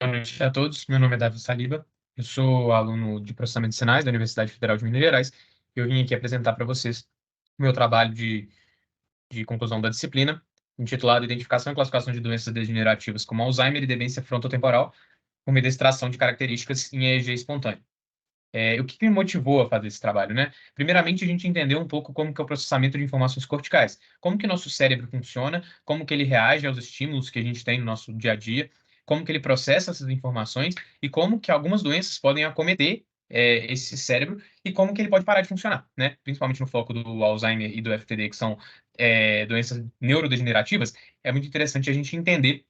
noite a todos. Meu nome é Davi Saliba. Eu sou aluno de processamento de sinais da Universidade Federal de Minas Gerais. Eu vim aqui apresentar para vocês o meu trabalho de conclusão da disciplina, intitulado Identificação e Classificação de Doenças Degenerativas como Alzheimer e Demência Frontotemporal, por meio da extração de características em EEG espontâneo. O que me motivou a fazer esse trabalho, né? Primeiramente, a gente entendeu um pouco como que é o processamento de informações corticais, como que nosso cérebro funciona, como que ele reage aos estímulos que a gente tem no nosso dia a dia, como que ele processa essas informações e como que algumas doenças podem acometer esse cérebro e como que ele pode parar de funcionar, né? Principalmente no foco do Alzheimer e do FTD, que são doenças neurodegenerativas, é muito interessante a gente entender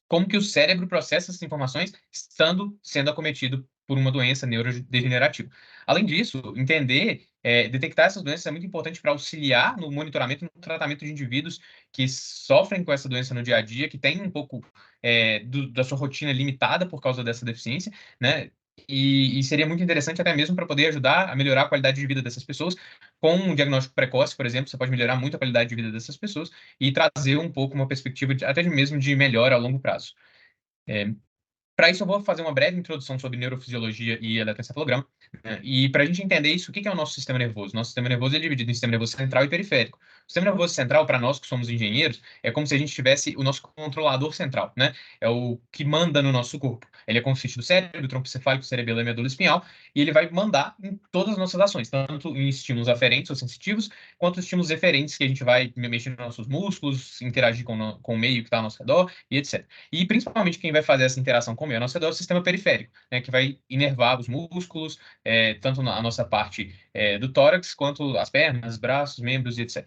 como que o cérebro processa essas informações estando sendo acometido por uma doença neurodegenerativa. Além disso, detectar essas doenças é muito importante para auxiliar no monitoramento e no tratamento de indivíduos que sofrem com essa doença no dia a dia, que têm um pouco da sua rotina limitada por causa dessa deficiência, né? E seria muito interessante até mesmo para poder ajudar a melhorar a qualidade de vida dessas pessoas. Com um diagnóstico precoce, por exemplo, você pode melhorar muito a qualidade de vida dessas pessoas e trazer um pouco uma perspectiva até mesmo de melhora a longo prazo. Para isso, eu vou fazer uma breve introdução sobre neurofisiologia e eletroencefalograma, né? E para a gente entender isso, o que é o nosso sistema nervoso? Nosso sistema nervoso é dividido em sistema nervoso central e periférico. O sistema nervoso central, para nós que somos engenheiros, é como se a gente tivesse o nosso controlador central, né? É o que manda no nosso corpo. Ele é consiste do cérebro, do tronco encefálico, cerebelo e medula espinhal, e ele vai mandar em todas as nossas ações, tanto em estímulos aferentes ou sensitivos, quanto estímulos eferentes, que a gente vai mexer nos nossos músculos, interagir com o meio que está ao nosso redor e etc. E principalmente quem vai fazer essa interação com o meio ao nosso redor é o sistema periférico, né, que vai inervar os músculos, tanto na nossa parte do tórax, quanto as pernas, braços, membros e etc.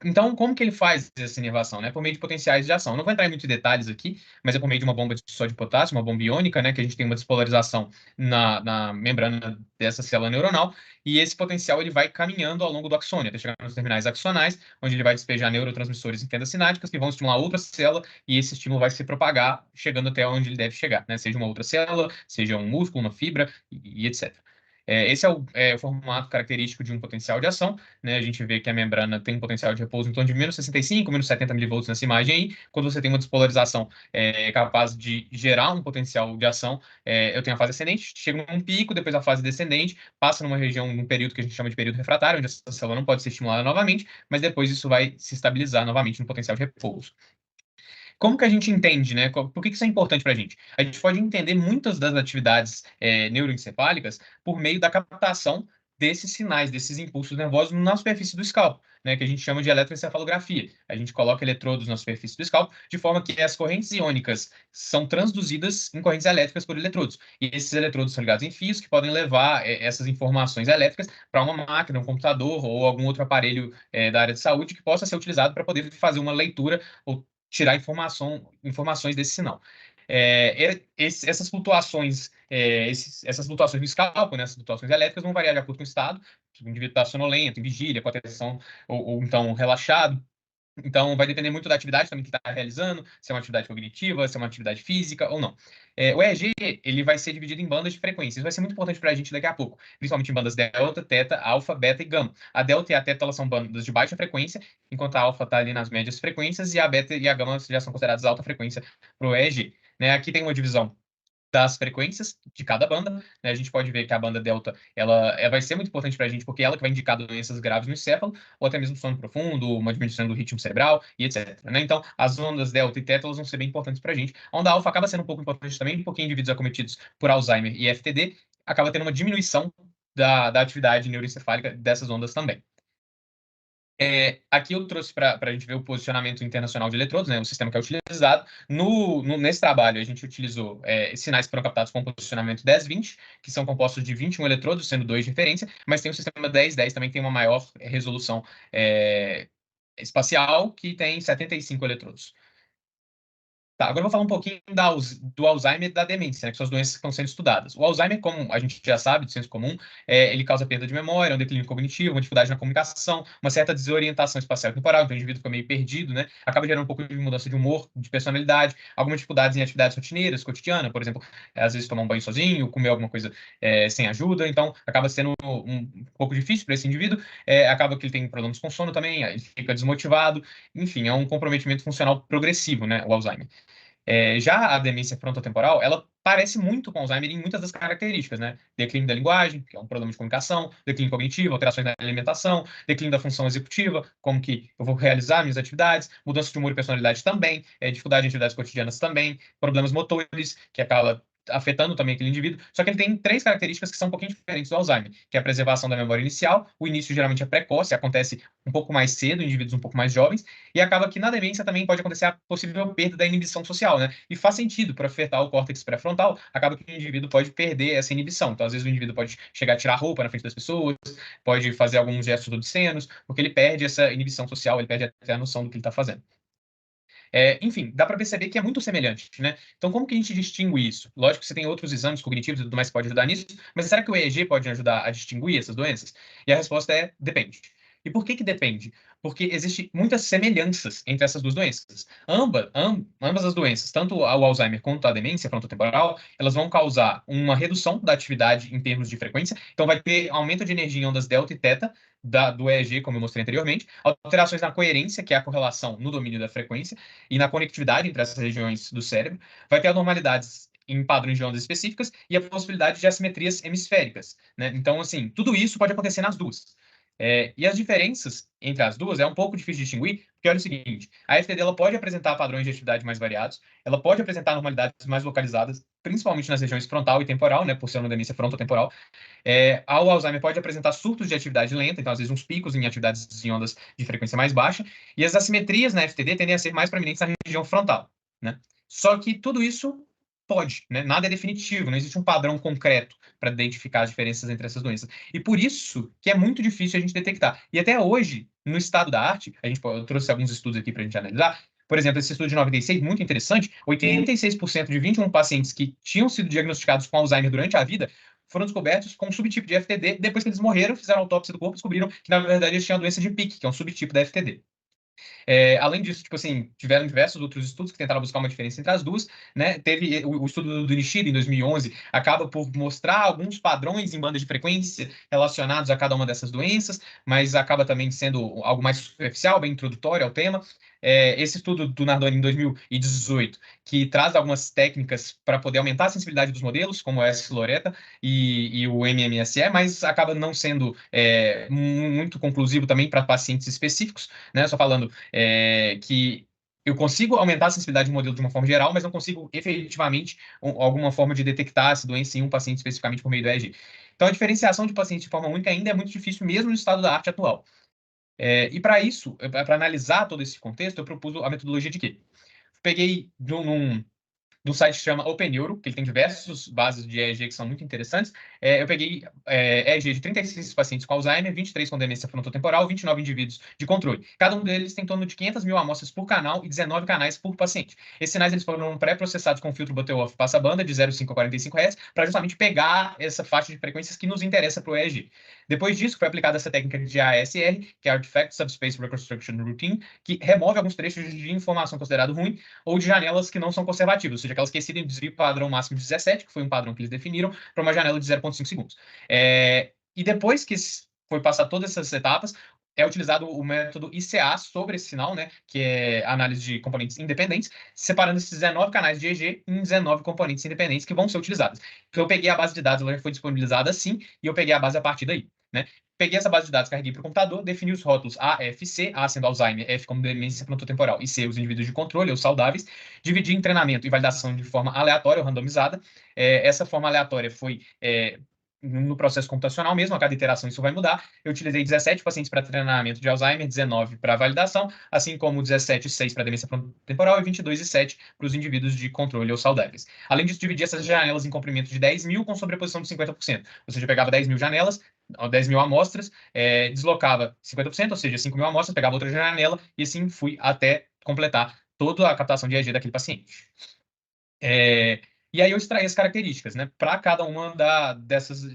Então, como que ele faz essa inervação, né? Por meio de potenciais de ação. Eu não vou entrar em muitos detalhes aqui, mas é por meio de uma bomba de sódio e potássio, uma bomba iônica, né? Que a gente tem uma despolarização na membrana dessa célula neuronal, e esse potencial ele vai caminhando ao longo do axônio, até chegar nos terminais axonais, onde ele vai despejar neurotransmissores em fendas sinápticas que vão estimular outra célula, e esse estímulo vai se propagar, chegando até onde ele deve chegar, né? Seja uma outra célula, seja um músculo, uma fibra, e etc. Esse é o formato característico de um potencial de ação, né? A gente vê que a membrana tem um potencial de repouso em torno de menos 65, menos 70 milivolts nessa imagem aí. Quando você tem uma despolarização capaz de gerar um potencial de ação, eu tenho a fase ascendente, chego num pico, depois a fase descendente, passa numa região, num período que a gente chama de período refratário, onde essa célula não pode ser estimulada novamente, mas depois isso vai se estabilizar novamente no potencial de repouso. Como que a gente entende, né? Por que isso é importante para a gente? A gente pode entender muitas das atividades neuroencefálicas por meio da captação desses sinais, desses impulsos nervosos na superfície do escalpo, né? Que a gente chama de eletroencefalografia. A gente coloca eletrodos na superfície do escalpo de forma que as correntes iônicas são transduzidas em correntes elétricas por eletrodos. E esses eletrodos são ligados em fios que podem levar essas informações elétricas para uma máquina, um computador ou algum outro aparelho da área de saúde que possa ser utilizado para poder fazer uma leitura ou tirar informações desse sinal. Essas flutuações, essas flutuações no escalpo, né, essas flutuações elétricas, vão variar de acordo com o estado. Se o indivíduo está sonolento, em vigília, com atenção ou então relaxado. Então, vai depender muito da atividade também que está realizando, se é uma atividade cognitiva, se é uma atividade física ou não. O EEG, ele vai ser dividido em bandas de frequência. Isso vai ser muito importante para a gente daqui a pouco, principalmente em bandas delta, teta, alfa, beta e gama. A delta e a teta, elas são bandas de baixa frequência, enquanto a alfa está ali nas médias frequências, e a beta e a gama já são consideradas alta frequência para o EEG. Né? Aqui tem uma divisão das frequências de cada banda, né? A gente pode ver que a banda delta ela vai ser muito importante para a gente, porque ela que vai indicar doenças graves no encéfalo, ou até mesmo sono profundo, uma diminuição do ritmo cerebral e etc. Né? Então, as ondas delta e teta elas vão ser bem importantes para a gente. A onda alfa acaba sendo um pouco importante também, porque indivíduos acometidos por Alzheimer e FTD acaba tendo uma diminuição da atividade neuroencefálica dessas ondas também. Aqui eu trouxe para a gente ver o posicionamento internacional de eletrodos, né, o sistema que é utilizado. Nesse trabalho, a gente utilizou sinais que foram captados com o posicionamento 10-20, que são compostos de 21 eletrodos, sendo 2 de referência, mas tem o sistema 10-10 também, que tem uma maior resolução espacial, que tem 75 eletrodos. Tá, agora eu vou falar um pouquinho do Alzheimer e da demência, né, que são as doenças que estão sendo estudadas. O Alzheimer, como a gente já sabe, de senso comum, ele causa perda de memória, um declínio cognitivo, uma dificuldade na comunicação, uma certa desorientação espacial e temporal, então o indivíduo fica meio perdido, né? Acaba gerando um pouco de mudança de humor, de personalidade, algumas dificuldades em atividades rotineiras, cotidianas, por exemplo, às vezes tomar um banho sozinho, comer alguma coisa sem ajuda, então acaba sendo um pouco difícil para esse indivíduo, acaba que ele tem problemas com sono também, ele fica desmotivado, enfim, é um comprometimento funcional progressivo, né, o Alzheimer. Já a demência frontotemporal, ela parece muito com Alzheimer em muitas das características, né? Declínio da linguagem, que é um problema de comunicação, declínio cognitivo, alterações na alimentação, declínio da função executiva, como que eu vou realizar minhas atividades, mudança de humor e personalidade também, dificuldade em atividades cotidianas também, problemas motores, que acaba afetando também aquele indivíduo. Só que ele tem três características que são um pouquinho diferentes do Alzheimer, que é a preservação da memória inicial, o início geralmente é precoce, acontece um pouco mais cedo, em indivíduos um pouco mais jovens, e acaba que na demência também pode acontecer a possível perda da inibição social, né? E faz sentido para afetar o córtex pré-frontal, acaba que o indivíduo pode perder essa inibição. Então, às vezes, o indivíduo pode chegar a tirar a roupa na frente das pessoas, pode fazer alguns gestos obscenos, porque ele perde essa inibição social, ele perde até a noção do que ele está fazendo. Enfim, dá para perceber que é muito semelhante, né? Então, como que a gente distingue isso? Lógico que você tem outros exames cognitivos e tudo mais que pode ajudar nisso, mas será que o EEG pode ajudar a distinguir essas doenças? E a resposta é depende. E por que que depende? Porque existem muitas semelhanças entre essas duas doenças. Ambas as doenças, tanto o Alzheimer quanto a demência frontotemporal, elas vão causar uma redução da atividade em termos de frequência. Então, vai ter aumento de energia em ondas delta e teta do EEG, como eu mostrei anteriormente, alterações na coerência, que é a correlação no domínio da frequência, e na conectividade entre essas regiões do cérebro, vai ter anormalidades em padrões de ondas específicas e a possibilidade de assimetrias hemisféricas, né? Então, assim, tudo isso pode acontecer nas duas. E as diferenças entre as duas é um pouco difícil de distinguir, porque olha o seguinte, a FTD ela pode apresentar padrões de atividade mais variados, ela pode apresentar anormalidades mais localizadas, principalmente nas regiões frontal e temporal, né, por ser uma demência frontotemporal. O Alzheimer pode apresentar surtos de atividade lenta, então às vezes uns picos em atividades em ondas de frequência mais baixa, e as assimetrias na FTD tendem a ser mais proeminentes na região frontal, né? Só que tudo isso pode, né? Nada é definitivo, não existe um padrão concreto para identificar as diferenças entre essas doenças. E por isso que é muito difícil a gente detectar. E até hoje, no estado da arte, eu trouxe alguns estudos aqui para a gente analisar. Por exemplo, esse estudo de 96, muito interessante, 86% de 21 pacientes que tinham sido diagnosticados com Alzheimer durante a vida foram descobertos com um subtipo de FTD. Depois que eles morreram, fizeram autópsia do corpo, descobriram que, na verdade, eles tinham a doença de Pick, que é um subtipo da FTD. Além disso, tipo assim, tiveram diversos outros estudos que tentaram buscar uma diferença entre as duas, né? Teve o estudo do Nishida, em 2011, acaba por mostrar alguns padrões em bandas de frequência relacionados a cada uma dessas doenças, mas acaba também sendo algo mais superficial, bem introdutório ao tema. Esse estudo do Nardoni, em 2018, que traz algumas técnicas para poder aumentar a sensibilidade dos modelos, como o S-Loretta e o MMSE, mas acaba não sendo muito conclusivo também para pacientes específicos, né? Só falando que eu consigo aumentar a sensibilidade do modelo de uma forma geral, mas não consigo efetivamente alguma forma de detectar essa doença em um paciente especificamente por meio do EEG. Então, a diferenciação de pacientes de forma única ainda é muito difícil, mesmo no estado da arte atual. E para isso, para analisar todo esse contexto, eu propus a metodologia de quê? Peguei de um site que chama OpenNeuro, que ele tem diversas bases de EEG que são muito interessantes. Eu peguei EEG de 36 pacientes com Alzheimer, 23 com demência frontotemporal, 29 indivíduos de controle. Cada um deles tem em torno de 500 mil amostras por canal e 19 canais por paciente. Esses sinais eles foram pré-processados com filtro Butterworth passa-banda de 0,5 a 45 Hz, para justamente pegar essa faixa de frequências que nos interessa para o EEG. Depois disso, foi aplicada essa técnica de ASR, que é Artifact Subspace Reconstruction Routine, que remove alguns trechos de informação considerado ruim ou de janelas que não são conservativas, ou seja, aquelas que excedem o desvio padrão máximo de 17, que foi um padrão que eles definiram, para uma janela de 0,5 segundos. E depois que foi passar todas essas etapas, é utilizado o método ICA sobre esse sinal, né, que é análise de componentes independentes, separando esses 19 canais de EG em 19 componentes independentes que vão ser utilizados. Então, eu peguei a base de dados, ela já foi disponibilizada assim, e eu peguei a base a partir daí, né? Peguei essa base de dados, carreguei para o computador, defini os rótulos A, F, C, A sendo Alzheimer, F como demência frontotemporal e C os indivíduos de controle, os saudáveis, dividi em treinamento e validação de forma aleatória ou randomizada. Essa forma aleatória foi no processo computacional mesmo, a cada iteração isso vai mudar. Eu utilizei 17 pacientes para treinamento de Alzheimer, 19 para validação, assim como 17 e 6 para demência frontotemporal e 22 e 7 para os indivíduos de controle ou saudáveis. Além disso, dividi essas janelas em comprimento de 10 mil com sobreposição de 50%. Ou seja, eu pegava 10 mil janelas, 10 mil amostras, deslocava 50%, ou seja, 5 mil amostras, pegava outra janela e assim fui até completar toda a captação de EEG daquele paciente. E aí eu extraí as características, né? Para cada uma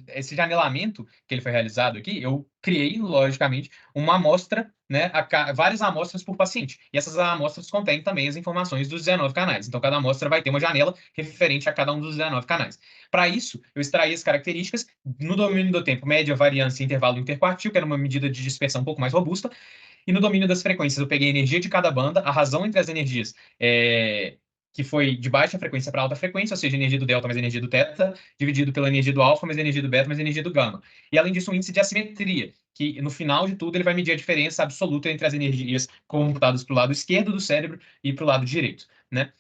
esse janelamento que ele foi realizado aqui, eu criei, logicamente, uma amostra, né? Várias amostras por paciente. E essas amostras contêm também as informações dos 19 canais. Então, cada amostra vai ter uma janela referente a cada um dos 19 canais. Para isso, eu extraí as características no domínio do tempo, média, variância e intervalo interquartil, que era uma medida de dispersão um pouco mais robusta. E no domínio das frequências, eu peguei a energia de cada banda, a razão entre as energias que foi de baixa frequência para alta frequência, ou seja, energia do delta mais energia do teta, dividido pela energia do alfa mais energia do beta mais energia do gama. E além disso, um índice de assimetria, que no final de tudo ele vai medir a diferença absoluta entre as energias computadas para o lado esquerdo do cérebro e para o lado direito, né?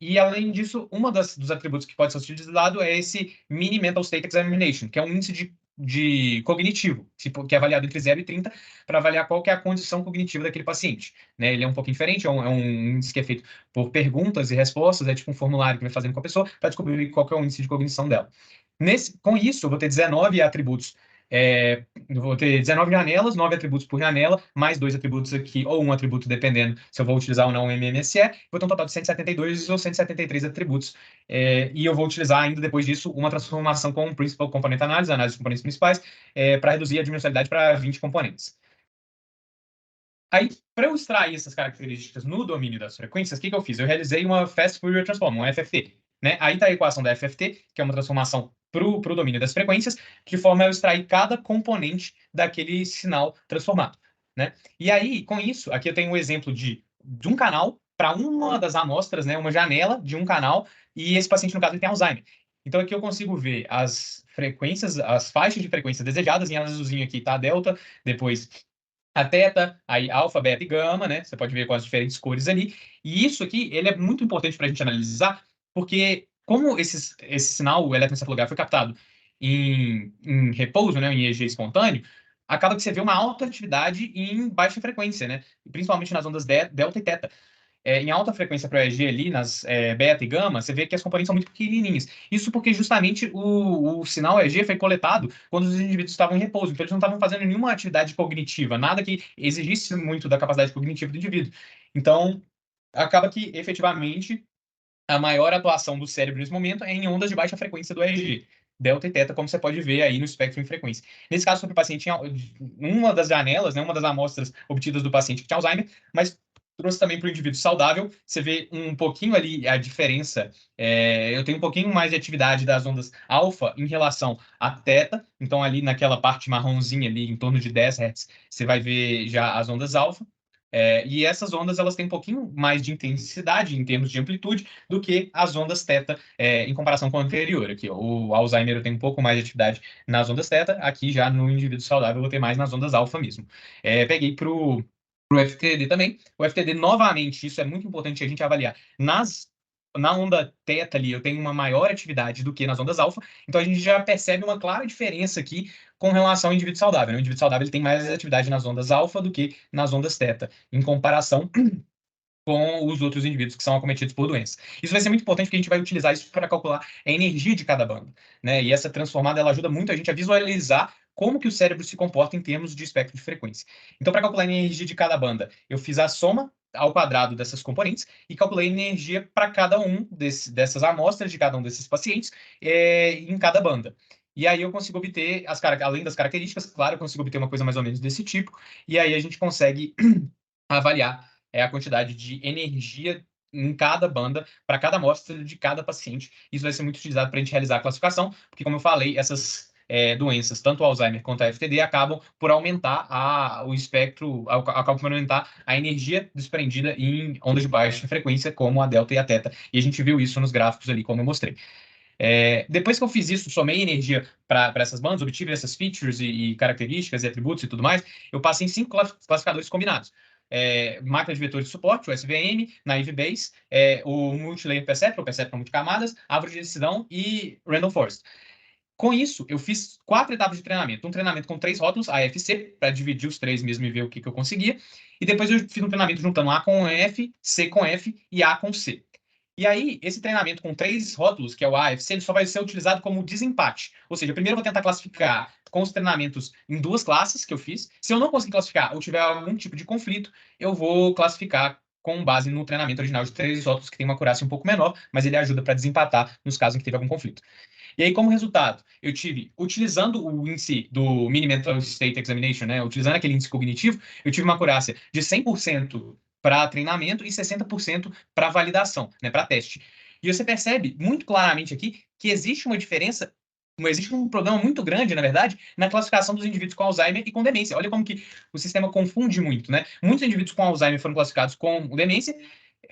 E além disso, dos atributos que pode ser utilizado é esse Mini Mental State Examination, que é um índice de cognitivo, que é avaliado entre 0 e 30, para avaliar qual que é a condição cognitiva daquele paciente, né? Ele é um pouquinho diferente, é um índice que é feito por perguntas e respostas, é tipo um formulário que vai fazendo com a pessoa para descobrir qual que é o índice de cognição dela. Com isso, eu vou ter 19 atributos. Eu vou ter 19 janelas, 9 atributos por janela, mais 2 atributos aqui, ou um atributo, dependendo se eu vou utilizar ou não o MMSE. Vou ter um total de 172 ou 173 atributos. E eu vou utilizar ainda, depois disso, uma transformação com Principal Component Analysis, análise de componentes principais, para reduzir a dimensionalidade para 20 componentes. Aí, para eu extrair essas características no domínio das frequências, o que eu fiz? Eu realizei uma Fast Fourier Transform, um FFT. Né? Aí está a equação da FFT, que é uma transformação para o domínio das frequências, de forma a eu extrair cada componente daquele sinal transformado. Né? E aí, com isso, aqui eu tenho um exemplo de um canal para uma das amostras, né? Uma janela de um canal, e esse paciente, no caso, ele tem Alzheimer. Então, aqui eu consigo ver as frequências, as faixas de frequência desejadas, em azulzinho aqui está a delta, depois a teta, aí alfa, beta e gama, né? Você pode ver com as diferentes cores ali. E isso aqui, ele é muito importante para a gente analisar, porque como esse sinal, o eletroencefalograma, foi captado em repouso, né, em EEG espontâneo, acaba que você vê uma alta atividade em baixa frequência, né? Principalmente nas ondas delta e teta. Em alta frequência para o EEG ali, nas beta e gama, você vê que as componentes são muito pequenininhas. Isso porque justamente o sinal EEG foi coletado quando os indivíduos estavam em repouso. Então, eles não estavam fazendo nenhuma atividade cognitiva, nada que exigisse muito da capacidade cognitiva do indivíduo. Então, acaba que, efetivamente, a maior atuação do cérebro nesse momento é em ondas de baixa frequência do EEG. Delta e teta, como você pode ver aí no espectro em frequência. Nesse caso, sobre o paciente, uma das janelas, né, uma das amostras obtidas do paciente que tinha Alzheimer, mas trouxe também para o indivíduo saudável. Você vê um pouquinho ali a diferença. Eu tenho um pouquinho mais de atividade das ondas alfa em relação à teta. Então, ali naquela parte marronzinha, ali em torno de 10 Hz, você vai ver já as ondas alfa. E essas ondas elas têm um pouquinho mais de intensidade em termos de amplitude do que as ondas teta em comparação com o anterior. Aqui, ó, o Alzheimer tem um pouco mais de atividade nas ondas teta, aqui já no indivíduo saudável eu vou ter mais nas ondas alfa mesmo. Peguei para o FTD também. O FTD, novamente, isso é muito importante a gente avaliar. Na onda teta ali, eu tenho uma maior atividade do que nas ondas alfa, então a gente já percebe uma clara diferença aqui com relação ao indivíduo saudável, né? O indivíduo saudável ele tem mais atividade nas ondas alfa do que nas ondas teta, em comparação com os outros indivíduos que são acometidos por doença. Isso vai ser muito importante porque a gente vai utilizar isso para calcular a energia de cada banda, né? E essa transformada ela ajuda muito a gente a visualizar como que o cérebro se comporta em termos de espectro de frequência. Então, para calcular a energia de cada banda, eu fiz a soma ao quadrado dessas componentes e calculei a energia para cada um dessas amostras de cada um desses pacientes em cada banda. E aí eu consigo obter, além das características, claro, eu consigo obter uma coisa mais ou menos desse tipo, e aí a gente consegue avaliar a quantidade de energia em cada banda, para cada amostra de cada paciente. Isso vai ser muito utilizado para a gente realizar a classificação, porque, como eu falei, essas doenças, tanto o Alzheimer quanto a FTD, acabam por aumentar o espectro, acabam por aumentar a energia desprendida em ondas de baixa frequência, como a delta e a teta. E a gente viu isso nos gráficos ali, como eu mostrei. Depois que eu fiz isso, somei energia para essas bandas, obtive essas features e características e atributos e tudo mais, eu passei em 5 classificadores combinados. Máquina de vetores de suporte, o SVM, Naive Bayes, o Multilayer Perceptron, Perceptron multicamadas, árvore de decisão e Random Forest. Com isso, eu fiz 4 etapas de treinamento. Um treinamento com 3 rótulos, AFC, para dividir os 3 mesmo e ver o que eu conseguia. E depois eu fiz um treinamento juntando A com F, C com F e A com C. E aí, esse treinamento com 3 rótulos, que é o AFC, ele só vai ser utilizado como desempate. Ou seja, primeiro eu vou tentar classificar com os treinamentos em 2 classes que eu fiz. Se eu não conseguir classificar ou tiver algum tipo de conflito, eu vou classificar com base no treinamento original de 3 rótulos, que tem uma acurácia um pouco menor, mas ele ajuda para desempatar nos casos em que teve algum conflito. E aí, como resultado, eu tive, utilizando o índice do Mini Mental State Examination, né, utilizando aquele índice cognitivo, eu tive uma acurácia de 100% para treinamento e 60% para validação, né, para teste. E você percebe muito claramente aqui que existe uma diferença, existe um problema muito grande, na verdade, na classificação dos indivíduos com Alzheimer e com demência. Olha como que o sistema confunde muito, né? Muitos indivíduos com Alzheimer foram classificados com demência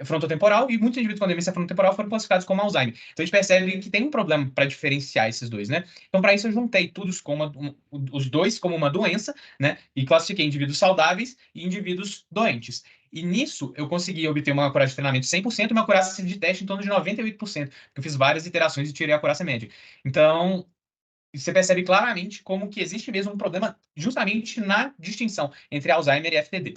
frontotemporal, e muitos indivíduos com demência frontotemporal foram classificados como Alzheimer. Então a gente percebe que tem um problema para diferenciar esses dois, né? Então, para isso, eu juntei todos como os dois como uma doença, né? E classifiquei indivíduos saudáveis e indivíduos doentes. E nisso, eu consegui obter uma acurácia de treinamento de 100% e uma acurácia de teste em torno de 98%, porque eu fiz várias iterações e tirei a acurácia média. Então, você percebe claramente como que existe mesmo um problema justamente na distinção entre Alzheimer e FTD.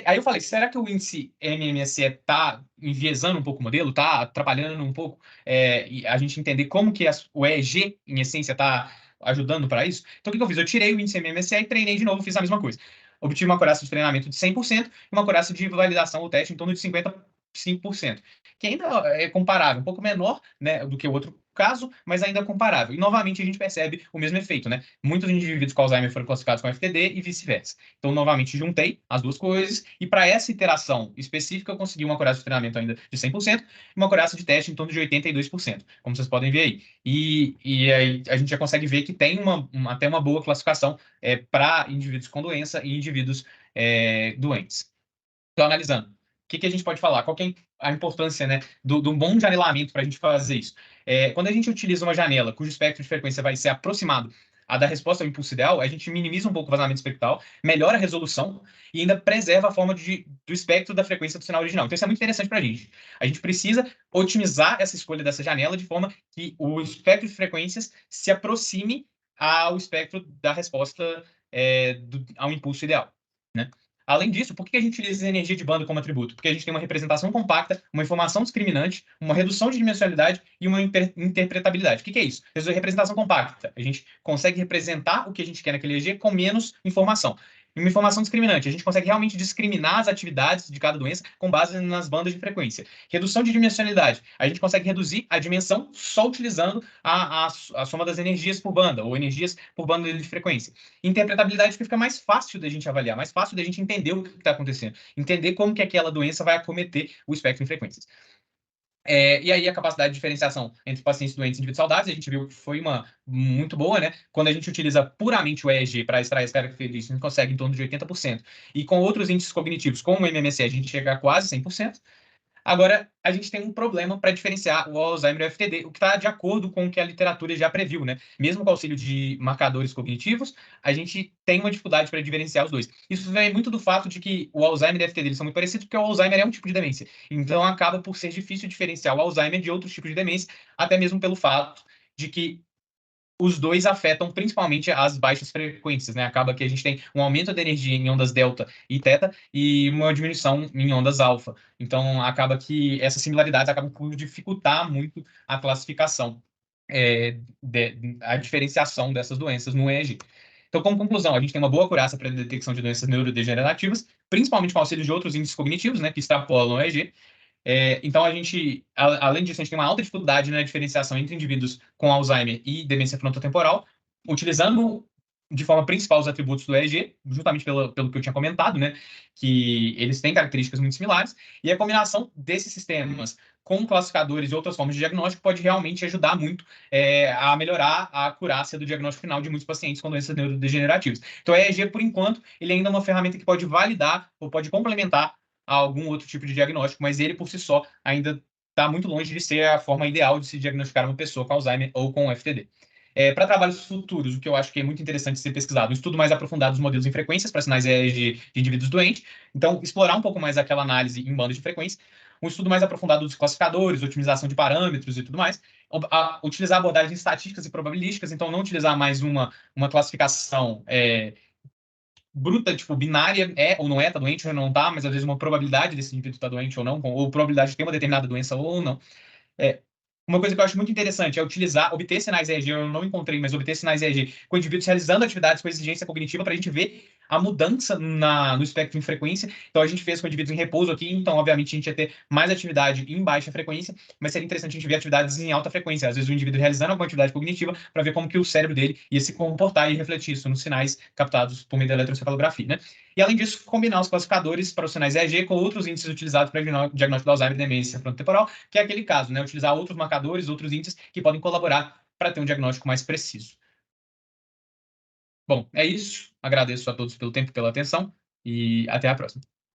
Aí eu falei, será que o índice MMSE está enviesando um pouco o modelo, está atrapalhando um pouco e a gente entender como que o EEG, em essência, está ajudando para isso? Então, o que eu fiz? Eu tirei o índice MMSE e treinei de novo, fiz a mesma coisa. Obtive uma acurácia de treinamento de 100% e uma acurácia de validação ou teste em torno de 55%, que ainda é comparável, um pouco menor, né, do que o outro caso, mas ainda é comparável. E, novamente, a gente percebe o mesmo efeito, né? Muitos indivíduos com Alzheimer foram classificados com FTD e vice-versa. Então, novamente, juntei as duas coisas e para essa iteração específica eu consegui uma acurácia de treinamento ainda de 100% e uma acurácia de teste em torno de 82%, como vocês podem ver aí. E aí a gente já consegue ver que tem até uma boa classificação para indivíduos com doença e indivíduos doentes. Então, analisando, o que a gente pode falar? Qual que é a importância, né, de um bom janelamento para a gente fazer isso? Quando a gente utiliza uma janela cujo espectro de frequência vai ser aproximado a da resposta ao impulso ideal, a gente minimiza um pouco o vazamento espectral, melhora a resolução e ainda preserva a forma do espectro da frequência do sinal original. Então, isso é muito interessante para a gente. A gente precisa otimizar essa escolha dessa janela de forma que o espectro de frequências se aproxime ao espectro da resposta ao impulso ideal, né? Além disso, por que a gente utiliza energia de banda como atributo? Porque a gente tem uma representação compacta, uma informação discriminante, uma redução de dimensionalidade e uma interpretabilidade. O que é isso? Representação compacta. A gente consegue representar o que a gente quer naquele EG com menos informação. E uma informação discriminante. A gente consegue realmente discriminar as atividades de cada doença com base nas bandas de frequência. Redução de dimensionalidade. A gente consegue reduzir a dimensão só utilizando a soma das energias por banda, ou energias por banda de frequência. Interpretabilidade, porque fica mais fácil da gente avaliar, mais fácil da gente entender o que está acontecendo, entender como que aquela doença vai acometer o espectro de frequências. E aí a capacidade de diferenciação entre pacientes doentes e indivíduos saudáveis, a gente viu que foi uma muito boa, né? Quando a gente utiliza puramente o EEG para extrair as características, a gente consegue em torno de 80%. E com outros índices cognitivos, como o MMSE, a gente chega a quase 100%. Agora, a gente tem um problema para diferenciar o Alzheimer e o FTD, o que está de acordo com o que a literatura já previu, né? Mesmo com o auxílio de marcadores cognitivos, a gente tem uma dificuldade para diferenciar os dois. Isso vem muito do fato de que o Alzheimer e o FTD eles são muito parecidos, porque o Alzheimer é um tipo de demência. Então, acaba por ser difícil diferenciar o Alzheimer de outros tipos de demência, até mesmo pelo fato de que os dois afetam principalmente as baixas frequências, né? Acaba que a gente tem um aumento da energia em ondas delta e teta e uma diminuição em ondas alfa. Então, acaba que essas similaridades acabam por dificultar muito a classificação, a diferenciação dessas doenças no EEG. Então, como conclusão, a gente tem uma boa acurácia para a detecção de doenças neurodegenerativas, principalmente com auxílio de outros índices cognitivos, né, que extrapolam o EEG. Então, além disso, a gente tem uma alta dificuldade na diferenciação entre indivíduos com Alzheimer e demência frontotemporal, utilizando de forma principal os atributos do EEG, justamente pelo que eu tinha comentado, né, que eles têm características muito similares, e a combinação desses sistemas com classificadores e outras formas de diagnóstico pode realmente ajudar muito a melhorar a acurácia do diagnóstico final de muitos pacientes com doenças neurodegenerativas. Então, o EEG, por enquanto, ele ainda é uma ferramenta que pode validar ou pode complementar a algum outro tipo de diagnóstico, mas ele por si só ainda está muito longe de ser a forma ideal de se diagnosticar uma pessoa com Alzheimer ou com FTD. Para trabalhos futuros, o que eu acho que é muito interessante ser pesquisado, um estudo mais aprofundado dos modelos em frequências para sinais de indivíduos doentes. Então, explorar um pouco mais aquela análise em bandas de frequência. Um estudo mais aprofundado dos classificadores, otimização de parâmetros e tudo mais. Utilizar abordagens estatísticas e probabilísticas, então não utilizar mais uma classificação bruta, tipo, binária, ou não é, tá doente ou não tá, mas às vezes uma probabilidade desse indivíduo estar doente ou não, ou probabilidade de ter uma determinada doença ou não. É, uma coisa que eu acho muito interessante é obter sinais EEG, eu não encontrei, mas obter sinais EEG com indivíduos realizando atividades com exigência cognitiva para a gente ver a mudança no espectro de frequência. Então, a gente fez com indivíduos em repouso aqui, então, obviamente, a gente ia ter mais atividade em baixa frequência, mas seria interessante a gente ver atividades em alta frequência. Às vezes, o indivíduo realizando alguma atividade cognitiva para ver como que o cérebro dele ia se comportar e refletir isso nos sinais captados por meio da eletroencefalografia, né? E, além disso, combinar os classificadores para os sinais EEG com outros índices utilizados para diagnóstico do Alzheimer e demência frontotemporal, que é aquele caso, né? Utilizar outros marcadores, outros índices que podem colaborar para ter um diagnóstico mais preciso. Bom, é isso. Agradeço a todos pelo tempo e pela atenção e até a próxima.